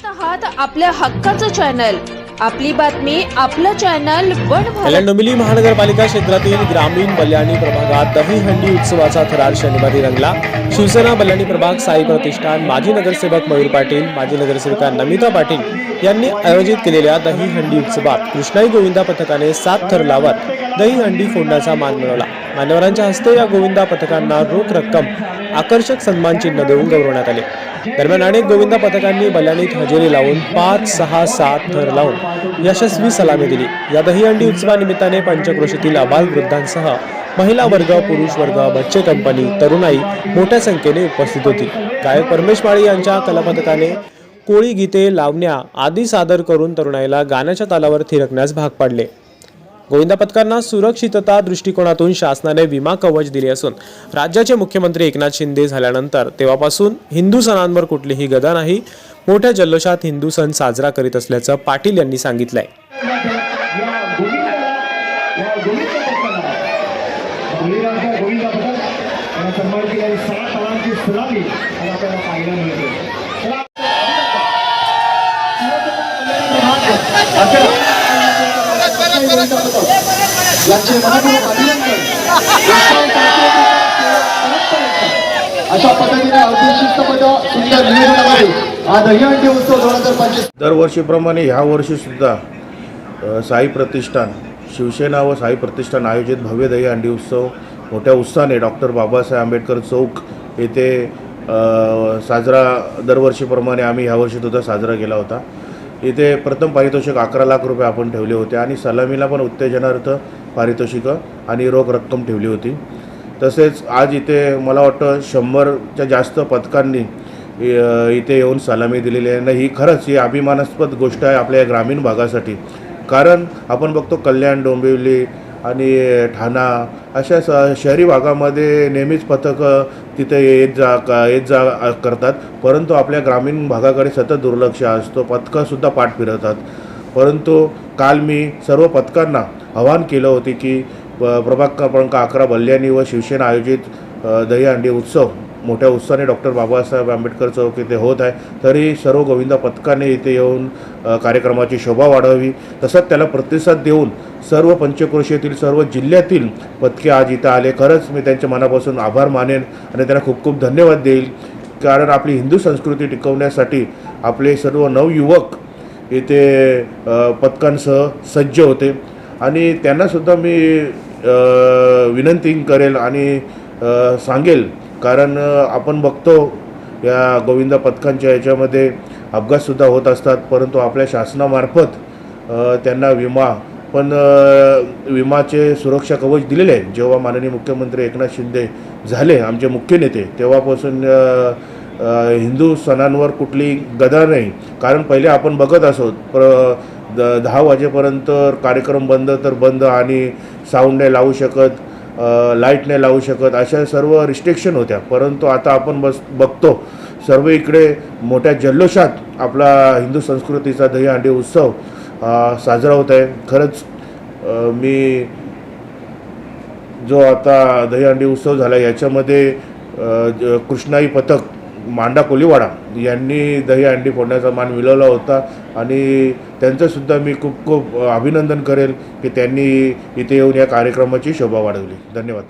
आहात आपल्या हक्काचं चॅनल, आपली बातमी, आपलं चॅनल वन भारत. डोंबिवली महानगरपालिका क्षेत्रातील ग्रामीण बल्याणी प्रभागात दहीहंडी उत्सवाचा थरार शनिवारी रंगला. शिवसेना बल्याणी प्रभाग साई प्रतिष्ठान, माजी नगरसेवक मयूर पाटील, माजी नगरसेविका नमिता पाटील यांनी आयोजित केलेल्या दहीहंडी उत्सवात कृष्णाई गोविंदा पथकाने 7 थर लावत दहीहंडी फोडण्याचा मान मिळवला. मान्यवरांच्या हस्ते या गोविंदा पथकांना रोख रक्कम, आकर्षक सन्मान चिन्ह देऊन गौरवण्यात आले. दरम्यान अनेक गोविंदा पथकांनी बल्याणीत हजेरी लावून 5, 6, 7 थर लावून यशस्वी सलामी दिली. या दहीहंडी उत्सवानिमित्ताने पंचक्रोशीतील आबालवृद्धांसह महिला वर्ग, पुरुष वर्ग, बच्चे कंपनी, तरुणाई मोठ्या संख्येने उपस्थित होती. गायक परमेश माळी यांच्या कलापथकाने कोळी गीते, लावण्या आदी सादर करून तरुणाईला गाण्याच्या तालावर थिरकण्यास भाग पाडले. गोविंदा पथकांना सुरक्षितता दृष्टिकोनातून शासनाने विमा कवच दिले असून राज्याचे मुख्यमंत्री एकनाथ शिंदे झाल्यानंतर तेव्हापासून हिंदू सणांवर कुठलीही गदा नाही. मोठ्या जल्लोषात हिंदू सण साजरा करीत असल्याचं पाटील यांनी सांगितलंय. अशा पद्धतीने अतिशिस्तपणे सुंदर नियोजनामध्ये हा दहीहंडी उत्सव 2025 दरवर्षीप्रमाणे ह्या वर्षी सुद्धा साई प्रतिष्ठान, शिवसेना व साई प्रतिष्ठान आयोजित भव्य दहीहंडी उत्सव मोठ्या उत्साहाने डॉक्टर बाबासाहेब आंबेडकर चौक येथे साजरा दरवर्षीप्रमाणे आम्ही ह्या वर्षी सुद्धा साजरा केला होता. इथे प्रथम पारितोषिक 11 लाख रुपये आपण ठेवले होते आणि सलामीला पण उत्तेजनार्थ पारितोषिकं आणि रोख रक्कम ठेवली होती. तसेच आज इथे मला वाटतं 100च्या जास्त पथकांनी इथे येऊन सलामी दिलेली आहे. ही खरंच ही अभिमानास्पद गोष्ट आहे आपल्या ग्रामीण भागासाठी. कारण आपण बघतो कल्याण, डोंबिवली आणि ठाणा अशा शहरी भागामध्ये नेहमीच पथकं तिथे येत जा करतात, परंतु आपल्या ग्रामीण भागाकडे सतत दुर्लक्ष असतो. पथकंसुद्धा पाठ फिरवतात. परंतु काल मी सर्व पथकांना आवाहन केलं होते की प्रभाग क्रमांक 11 बल्याणी व शिवसेना आयोजित दहीहंडी उत्सव मोठ्या उत्साहाने डॉक्टर बाबासाहेब आंबेडकर चौक इथे होत आहे. तरी सर्व गोविंदा पथकाने इथे येऊन कार्यक्रमाची शोभा वाढवावी. तसंच त्याला प्रतिसाद देऊन सर्व पंचक्रोशीतील सर्व जिल्ह्यातील पथके आज इथं आले. खरंच मी त्यांच्या मनापासून आभार मानेन आणि त्यांना खूप खूप धन्यवाद देईल. कारण आपली हिंदू संस्कृती टिकवण्यासाठी आपले सर्व नवयुवक इथे पथकांसह सज्ज होते आणि त्यांनासुद्धा मी विनंती करेल आणि सांगेल. कारण आपण बघतो या गोविंदा पथकांच्या याच्यामध्ये अपघातसुद्धा होत असतात, परंतु आपल्या शासनामार्फत त्यांना विमाचे सुरक्षा कवच दिलेले आहे. जेव्हा माननीय मुख्यमंत्री एकनाथ शिंदे झाले आमचे मुख्य नेते तेव्हापासून हिंदू सणांवर कुठली गदा नाही. कारण पहिले आपण बघत असो 10 वाजेपर्यंत कार्यक्रम बंद तर बंद आणि साऊंड नाही लावू शकत, लाईट नाही लावू शकत, अशा सर्व रिस्ट्रिक्शन होत्या. परंतु आता आपण बघतो सर्व इकडे मोठ्या जल्लोषात आपला हिंदू संस्कृतीचा दहीहंडी उत्सव साजरा होत आहे. खरंच मी जो आता दहीहंडी उत्सव झाला याच्यामध्ये कृष्णाई पथक मांडा कोलीवाडा यांनी दहीहंडी फोडण्याचा मान मिळवला होता आणि त्यांचंसुद्धा मी खूप खूप अभिनंदन करेल की त्यांनी इथे येऊन या कार्यक्रमाची शोभा वाढवली. धन्यवाद.